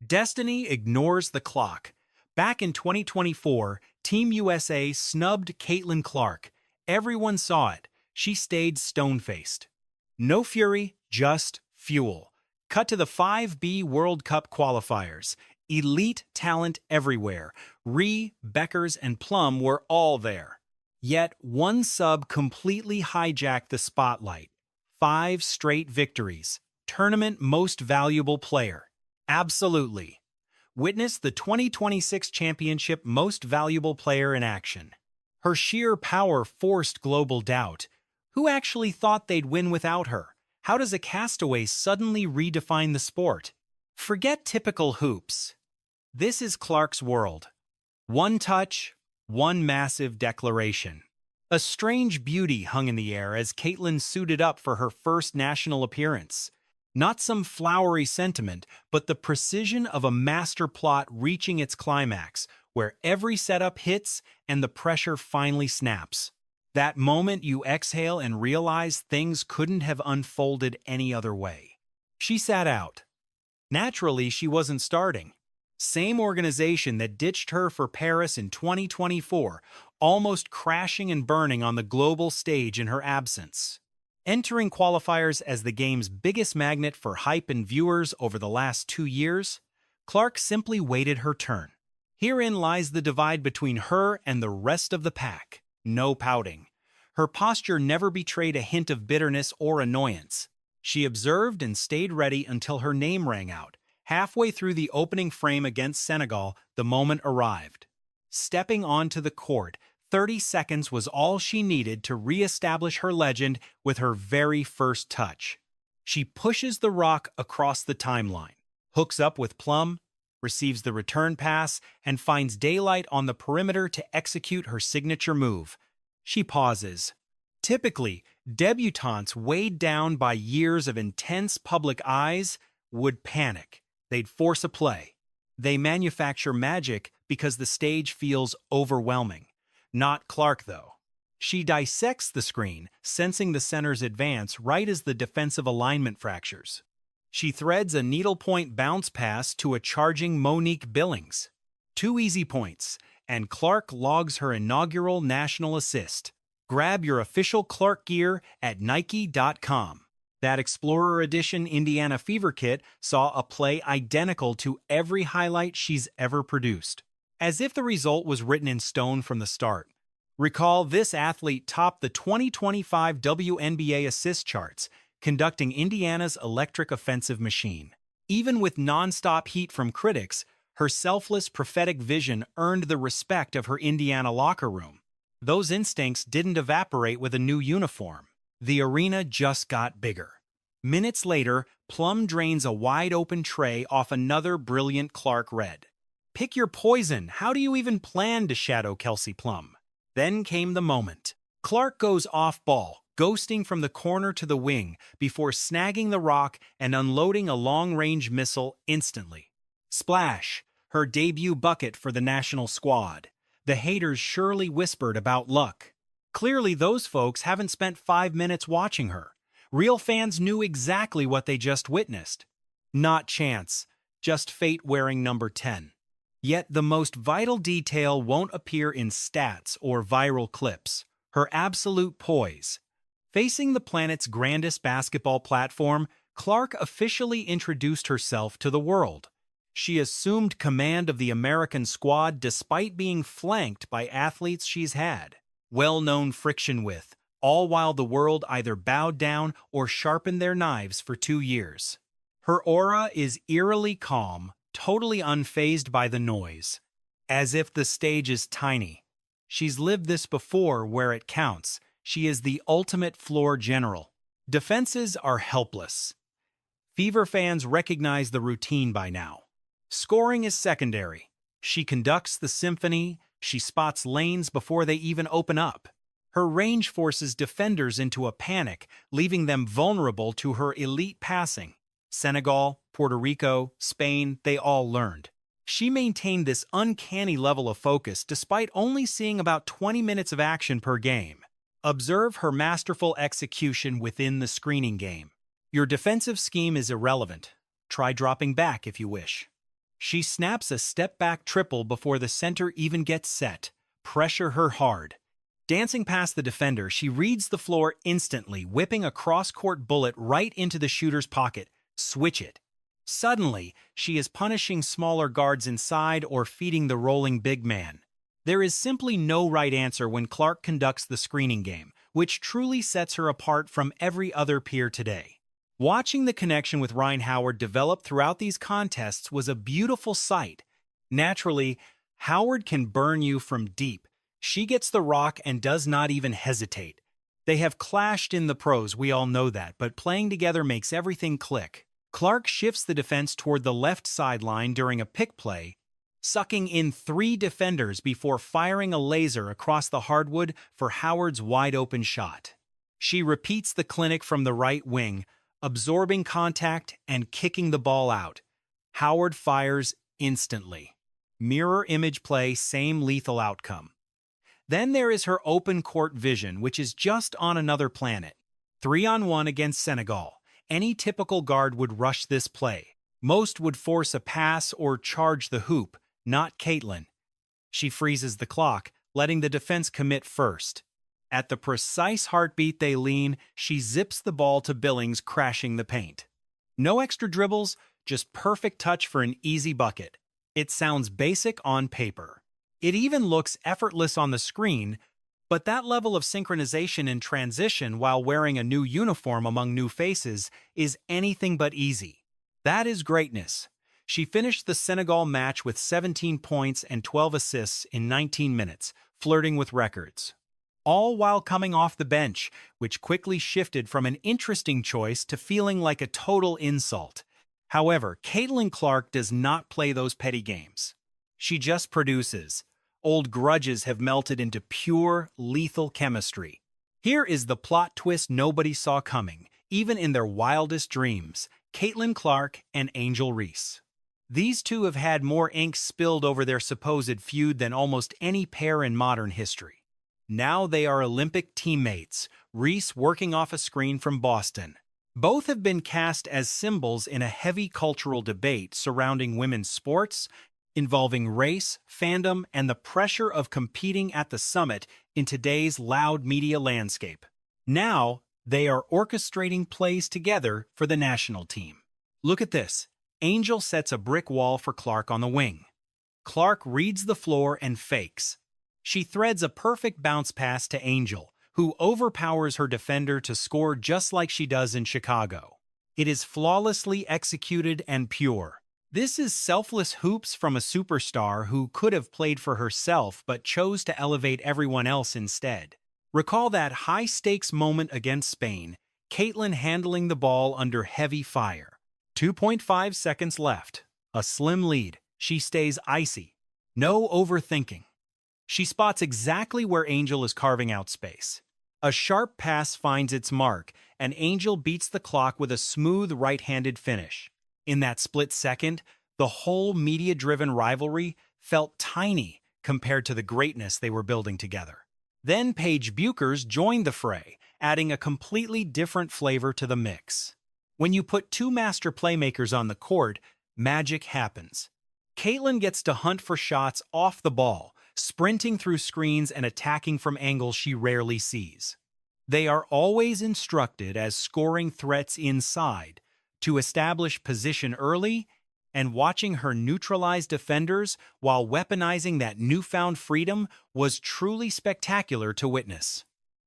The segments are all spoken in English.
Destiny ignores the clock. Back in 2024, Team USA snubbed Caitlin Clark. Everyone saw it. She stayed stone-faced. No fury, just fuel. Cut to the 5B World Cup qualifiers. Elite talent everywhere. Rhee, Beckers, and Plum were all there. Yet one sub completely hijacked the spotlight. 5 straight victories. Tournament most valuable player. Absolutely. Witness the 2026 championship most valuable player in action. Her sheer power forced global doubt. Who actually thought they'd win without her? How does a castaway suddenly redefine the sport? Forget typical hoops. This is Clark's world. One touch, one massive declaration. A strange beauty hung in the air as Caitlin suited up for her first national appearance. Not some flowery sentiment, but the precision of a master plot reaching its climax, where every setup hits and the pressure finally snaps. That moment you exhale and realize things couldn't have unfolded any other way. She sat out. Naturally, she wasn't starting. Same organization that ditched her for Paris in 2024, almost crashing and burning on the global stage in her absence. Entering qualifiers as the game's biggest magnet for hype and viewers over the last 2 years, Clark simply waited her turn. Herein lies the divide between her and the rest of the pack. No pouting. Her posture never betrayed a hint of bitterness or annoyance. She observed and stayed ready until her name rang out. Halfway through the opening frame against Senegal, the moment arrived. Stepping onto the court, 30 seconds was all she needed to re-establish her legend with her very first touch. She pushes the rock across the timeline, hooks up with Plum, receives the return pass, and finds daylight on the perimeter to execute her signature move. She pauses. Typically, debutantes weighed down by years of intense public eyes would panic. They'd force a play. They manufacture magic because the stage feels overwhelming. Not Clark, though. She dissects the screen, sensing the center's advance right as the defensive alignment fractures. She threads a needlepoint bounce pass to a charging Monique Billings. 2 easy points, and Clark logs her inaugural national assist. Grab your official Clark gear at Nike.com. That Explorer Edition Indiana Fever kit saw a play identical to every highlight she's ever produced, as if the result was written in stone from the start. Recall, this athlete topped the 2025 WNBA assist charts, conducting Indiana's electric offensive machine. Even with non-stop heat from critics, her selfless prophetic vision earned the respect of her Indiana locker room. Those instincts didn't evaporate with a new uniform. The arena just got bigger. Minutes later, Plum drains a wide-open tray off another brilliant Clark red. Pick your poison. How do you even plan to shadow Kelsey Plum? Then came the moment. Clark goes off-ball, ghosting from the corner to the wing before snagging the rock and unloading a long-range missile instantly. Splash! Her debut bucket for the national squad. The haters surely whispered about luck. Clearly, those folks haven't spent 5 minutes watching her. Real fans knew exactly what they just witnessed. Not chance, just fate wearing number 10. Yet the most vital detail won't appear in stats or viral clips. Her absolute poise. Facing the planet's grandest basketball platform, Clark officially introduced herself to the world. She assumed command of the American squad despite being flanked by athletes she's had well-known friction with, all while the world either bowed down or sharpened their knives for 2 years. Her aura is eerily calm, totally unfazed by the noise. As if the stage is tiny. She's lived this before where it counts. She is the ultimate floor general. Defenses are helpless. Fever fans recognize the routine by now. Scoring is secondary. She conducts the symphony. She spots lanes before they even open up. Her range forces defenders into a panic, leaving them vulnerable to her elite passing. Senegal, Puerto Rico, Spain, they all learned. She maintained this uncanny level of focus despite only seeing about 20 minutes of action per game. Observe her masterful execution within the screening game. Your defensive scheme is irrelevant. Try dropping back if you wish. She snaps a step-back triple before the center even gets set. Pressure her hard. Dancing past the defender, she reads the floor instantly, whipping a cross-court bullet right into the shooter's pocket. Switch it. Suddenly, she is punishing smaller guards inside or feeding the rolling big man. There is simply no right answer when Clark conducts the screening game, which truly sets her apart from every other peer today. Watching the connection with Rhyne Howard develop throughout these contests was a beautiful sight. Naturally, Howard can burn you from deep. She gets the rock and does not even hesitate. They have clashed in the pros, we all know that, but playing together makes everything click. Clark shifts the defense toward the left sideline during a pick play, sucking in 3 defenders before firing a laser across the hardwood for Howard's wide-open shot. She repeats the clinic from the right wing, absorbing contact and kicking the ball out. Howard fires instantly. Mirror image play, same lethal outcome. Then there is her open court vision, which is just on another planet. 3-on-1 against Senegal. Any typical guard would rush this play. Most would force a pass or charge the hoop, not Caitlin. She freezes the clock, letting the defense commit first. At the precise heartbeat they lean, she zips the ball to Billings, crashing the paint. No extra dribbles, just perfect touch for an easy bucket. It sounds basic on paper. It even looks effortless on the screen, but that level of synchronization and transition while wearing a new uniform among new faces is anything but easy. That is greatness. She finished the Senegal match with 17 points and 12 assists in 19 minutes, flirting with records. All while coming off the bench, which quickly shifted from an interesting choice to feeling like a total insult. However, Caitlin Clark does not play those petty games. She just produces. Old grudges have melted into pure, lethal chemistry. Here is the plot twist nobody saw coming, even in their wildest dreams: Caitlin Clark and Angel Reese. These two have had more ink spilled over their supposed feud than almost any pair in modern history. Now they are Olympic teammates, Reese working off a screen from Boston. Both have been cast as symbols in a heavy cultural debate surrounding women's sports, involving race, fandom, and the pressure of competing at the summit in today's loud media landscape. Now, they are orchestrating plays together for the national team. Look at this. Angel sets a brick wall for Clark on the wing. Clark reads the floor and fakes. She threads a perfect bounce pass to Angel, who overpowers her defender to score just like she does in Chicago. It is flawlessly executed and pure. This is selfless hoops from a superstar who could have played for herself but chose to elevate everyone else instead. Recall that high-stakes moment against Spain, Caitlin handling the ball under heavy fire. 2.5 seconds left. A slim lead. She stays icy. No overthinking. She spots exactly where Angel is carving out space. A sharp pass finds its mark, and Angel beats the clock with a smooth right-handed finish. In that split second, the whole media-driven rivalry felt tiny compared to the greatness they were building together. Then Paige Bueckers joined the fray, adding a completely different flavor to the mix. When you put 2 master playmakers on the court, magic happens. Caitlin gets to hunt for shots off the ball, sprinting through screens and attacking from angles she rarely sees. They are always instructed as scoring threats inside, to establish position early, and watching her neutralize defenders while weaponizing that newfound freedom was truly spectacular to witness.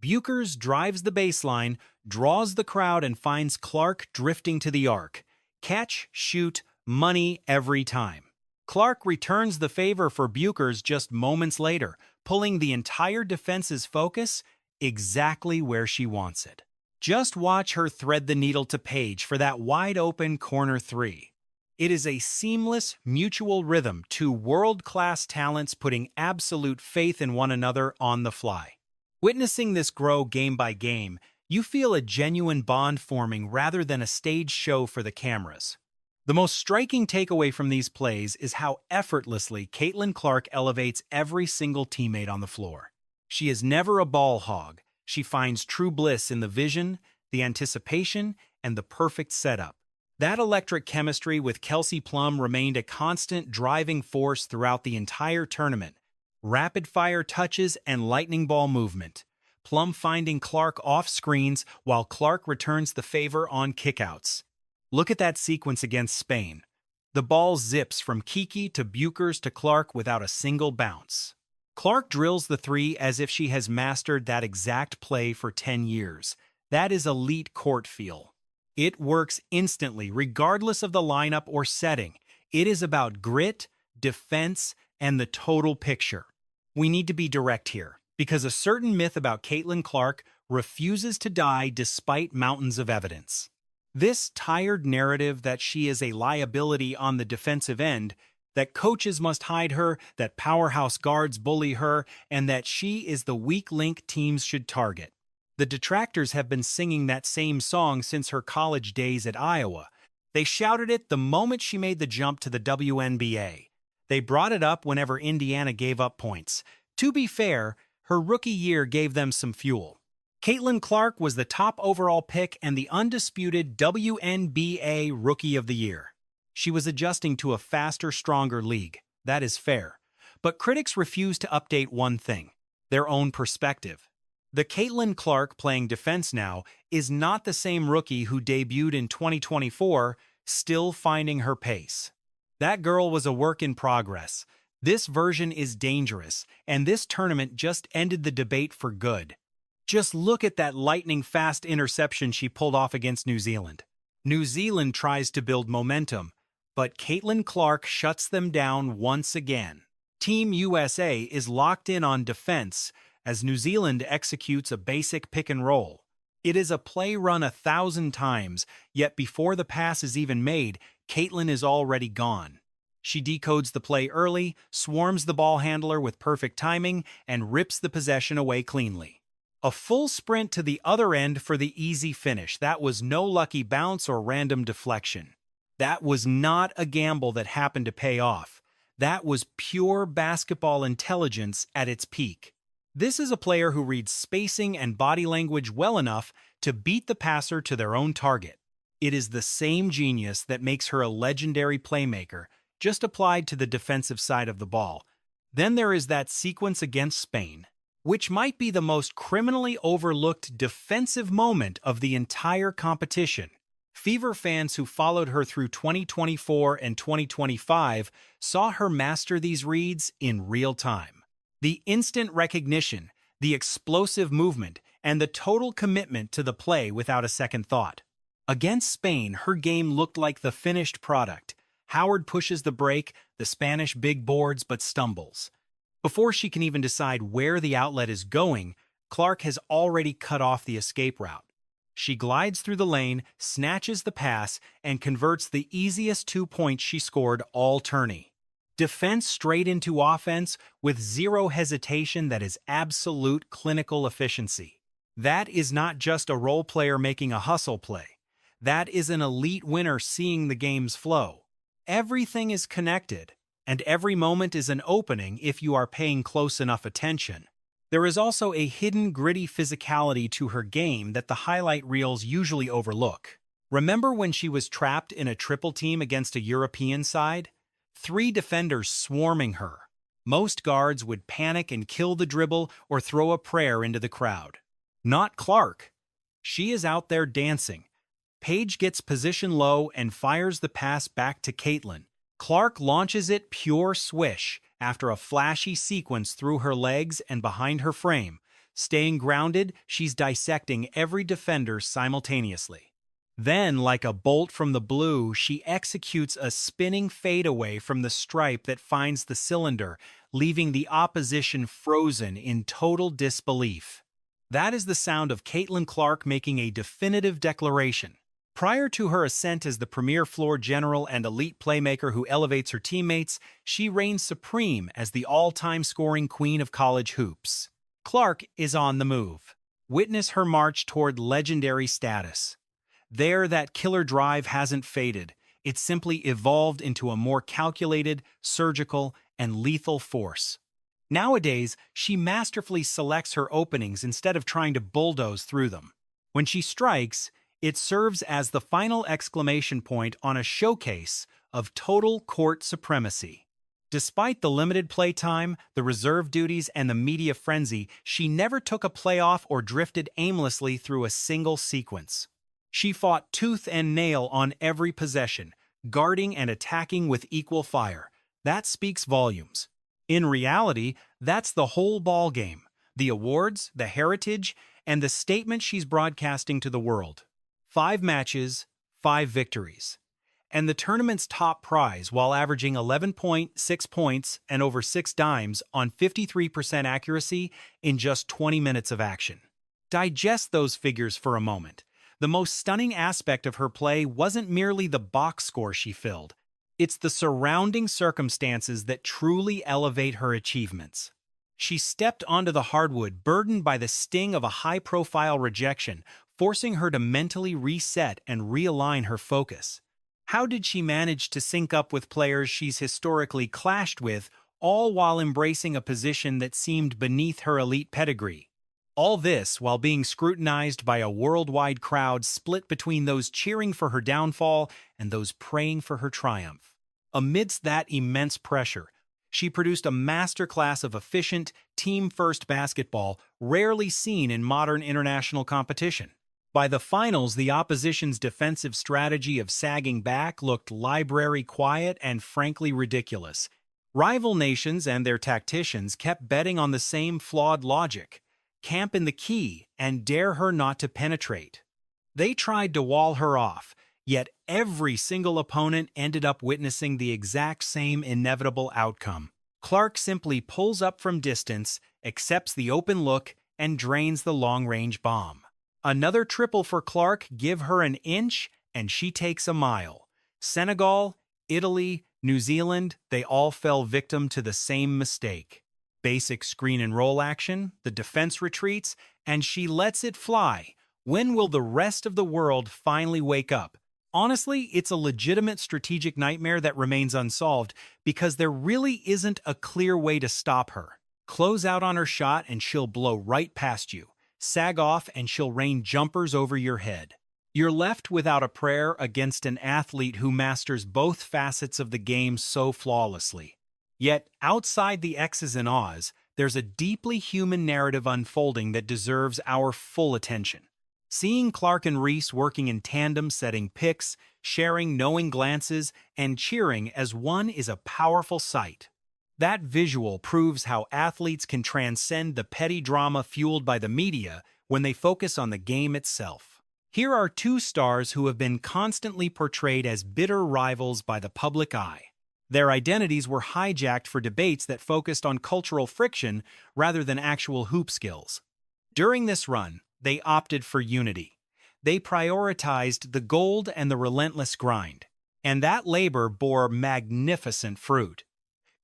Bueckers drives the baseline, draws the crowd, and finds Clark drifting to the arc. Catch, shoot, money every time. Clark returns the favor for Bueckers just moments later, pulling the entire defense's focus exactly where she wants it. Just watch her thread the needle to Paige for that wide-open corner 3. It is a seamless, mutual rhythm, 2 world-class talents putting absolute faith in one another on the fly. Witnessing this grow game by game, you feel a genuine bond forming rather than a stage show for the cameras. The most striking takeaway from these plays is how effortlessly Caitlin Clark elevates every single teammate on the floor. She is never a ball hog. She finds true bliss in the vision, the anticipation, and the perfect setup. That electric chemistry with Kelsey Plum remained a constant driving force throughout the entire tournament. Rapid-fire touches and lightning ball movement. Plum finding Clark off screens while Clark returns the favor on kickouts. Look at that sequence against Spain. The ball zips from Kiki to Buchers to Clark without a single bounce. Clark drills the three as if she has mastered that exact play for 10 years. That is elite court feel. It works instantly, regardless of the lineup or setting. It is about grit, defense, and the total picture. We need to be direct here, because a certain myth about Caitlin Clark refuses to die despite mountains of evidence. This tired narrative that she is a liability on the defensive end, that coaches must hide her, that powerhouse guards bully her, and that she is the weak link teams should target. The detractors have been singing that same song since her college days at Iowa. They shouted it the moment she made the jump to the WNBA. They brought it up whenever Indiana gave up points. To be fair, her rookie year gave them some fuel. Caitlin Clark was the top overall pick and the undisputed WNBA Rookie of the Year. She was adjusting to a faster, stronger league. That is fair. But critics refuse to update one thing: their own perspective. The Caitlin Clark playing defense now is not the same rookie who debuted in 2024, still finding her pace. That girl was a work in progress. This version is dangerous, and this tournament just ended the debate for good. Just look at that lightning-fast interception she pulled off against New Zealand. New Zealand tries to build momentum, but Caitlin Clark shuts them down once again. Team USA is locked in on defense as New Zealand executes a basic pick and roll. It is a play run 1,000 times, yet before the pass is even made, Caitlin is already gone. She decodes the play early, swarms the ball handler with perfect timing, and rips the possession away cleanly. A full sprint to the other end for the easy finish. That was no lucky bounce or random deflection. That was not a gamble that happened to pay off. That was pure basketball intelligence at its peak. This is a player who reads spacing and body language well enough to beat the passer to their own target. It is the same genius that makes her a legendary playmaker, just applied to the defensive side of the ball. Then there is that sequence against Spain, which might be the most criminally overlooked defensive moment of the entire competition. Fever fans who followed her through 2024 and 2025 saw her master these reads in real time. The instant recognition, the explosive movement, and the total commitment to the play without a second thought. Against Spain, her game looked like the finished product. Howard pushes the break, the Spanish big boards but stumbles. Before she can even decide where the outlet is going, Clark has already cut off the escape route. She glides through the lane, snatches the pass, and converts the easiest 2 points she scored all tourney. Defense straight into offense with zero hesitation. That is absolute clinical efficiency. That is not just a role player making a hustle play. That is an elite winner seeing the game's flow. Everything is connected, and every moment is an opening if you are paying close enough attention. There is also a hidden gritty physicality to her game that the highlight reels usually overlook. Remember when she was trapped in a triple team against a European side? 3 defenders swarming her. Most guards would panic and kill the dribble or throw a prayer into the crowd. Not Clark. She is out there dancing. Paige gets position low and fires the pass back to Caitlin. Clark launches it pure swish after a flashy sequence through her legs and behind her frame. Staying grounded, she's dissecting every defender simultaneously. Then, like a bolt from the blue, she executes a spinning fadeaway from the stripe that finds the cylinder, leaving the opposition frozen in total disbelief. That is the sound of Caitlin Clark making a definitive declaration. Prior to her ascent as the premier floor general and elite playmaker who elevates her teammates, she reigns supreme as the all-time scoring queen of college hoops. Clark is on the move. Witness her march toward legendary status. There, that killer drive hasn't faded. It simply evolved into a more calculated, surgical, and lethal force. Nowadays, she masterfully selects her openings instead of trying to bulldoze through them. When she strikes, It serves as the final exclamation point on a showcase of total court supremacy. Despite the limited playtime, the reserve duties, and the media frenzy, she never took a playoff or drifted aimlessly through a single sequence. She fought tooth and nail on every possession, guarding and attacking with equal fire. That speaks volumes. In reality, that's the whole ballgame: the awards, the heritage, and the statement she's broadcasting to the world. 5 matches, 5 victories. And the tournament's top prize, while averaging 11.6 points and over 6 dimes on 53% accuracy in just 20 minutes of action. Digest those figures for a moment. The most stunning aspect of her play wasn't merely the box score she filled. It's the surrounding circumstances that truly elevate her achievements. She stepped onto the hardwood burdened by the sting of a high-profile rejection, forcing her to mentally reset and realign her focus. How did she manage to sync up with players she's historically clashed with, all while embracing a position that seemed beneath her elite pedigree? All this while being scrutinized by a worldwide crowd split between those cheering for her downfall and those praying for her triumph. Amidst that immense pressure, she produced a masterclass of efficient, team-first basketball rarely seen in modern international competition. By the finals, the opposition's defensive strategy of sagging back looked library quiet and frankly ridiculous. Rival nations and their tacticians kept betting on the same flawed logic: camp in the key and dare her not to penetrate. They tried to wall her off, yet every single opponent ended up witnessing the exact same inevitable outcome. Clark simply pulls up from distance, accepts the open look, and drains the long-range bomb. Another triple for Clark, give her an inch, and she takes a mile. Senegal, Italy, New Zealand, they all fell victim to the same mistake. Basic screen and roll action, the defense retreats, and she lets it fly. When will the rest of the world finally wake up? Honestly, it's a legitimate strategic nightmare that remains unsolved because there really isn't a clear way to stop her. Close out on her shot and she'll blow right past you. Sag off and she'll rain jumpers over your head. You're left without a prayer against an athlete who masters both facets of the game so flawlessly. Yet, outside the X's and O's, there's a deeply human narrative unfolding that deserves our full attention. Seeing Clark and Reese working in tandem, setting picks, sharing knowing glances, and cheering as one is a powerful sight. That visual proves how athletes can transcend the petty drama fueled by the media when they focus on the game itself. Here are 2 stars who have been constantly portrayed as bitter rivals by the public eye. Their identities were hijacked for debates that focused on cultural friction rather than actual hoop skills. During this run, they opted for unity. They prioritized the gold and the relentless grind, and that labor bore magnificent fruit.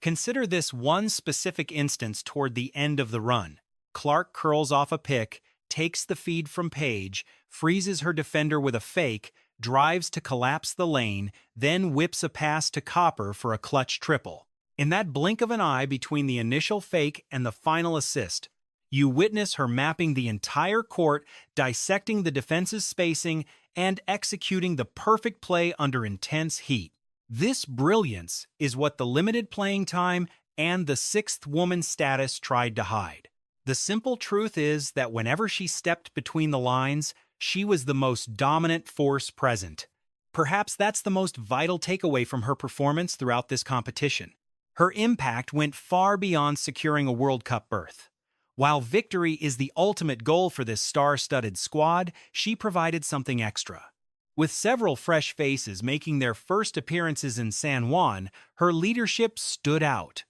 Consider this one specific instance toward the end of the run. Clark curls off a pick, takes the feed from Paige, freezes her defender with a fake, drives to collapse the lane, then whips a pass to Copper for a clutch triple. In that blink of an eye between the initial fake and the final assist, you witness her mapping the entire court, dissecting the defense's spacing, and executing the perfect play under intense heat. This brilliance is what the limited playing time and the 6th woman status tried to hide. The simple truth is that whenever she stepped between the lines, she was the most dominant force present. Perhaps that's the most vital takeaway from her performance throughout this competition. Her impact went far beyond securing a World Cup berth. While victory is the ultimate goal for this star-studded squad, she provided something extra. With several fresh faces making their first appearances in San Juan, her leadership stood out.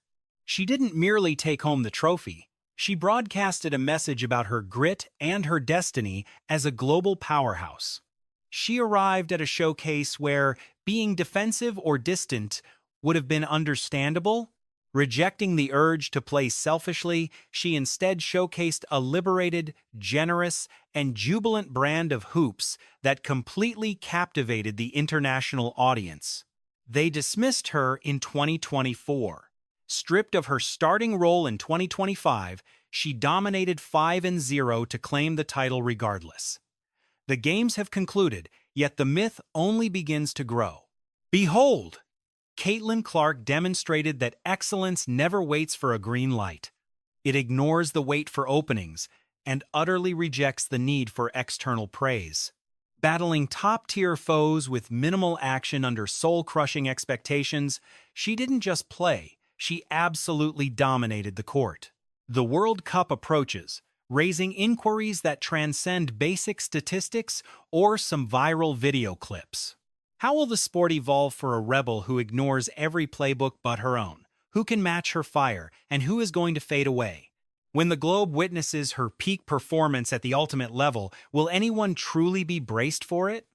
She didn't merely take home the trophy. She broadcasted a message about her grit and her destiny as a global powerhouse. She arrived at a showcase where being defensive or distant would have been understandable. Rejecting the urge to play selfishly, she instead showcased a liberated, generous, and jubilant brand of hoops that completely captivated the international audience. They dismissed her in 2024. Stripped of her starting role in 2025, she dominated 5-0 to claim the title regardless. The games have concluded, yet the myth only begins to grow. Behold! Caitlin Clark demonstrated that excellence never waits for a green light. It ignores the wait for openings and utterly rejects the need for external praise. Battling top-tier foes with minimal action under soul-crushing expectations, she didn't just play, she absolutely dominated the court. The World Cup approaches, raising inquiries that transcend basic statistics or some viral video clips. How will the sport evolve for a rebel who ignores every playbook but her own? Who can match her fire, and who is going to fade away? When the globe witnesses her peak performance at the ultimate level, will anyone truly be braced for it?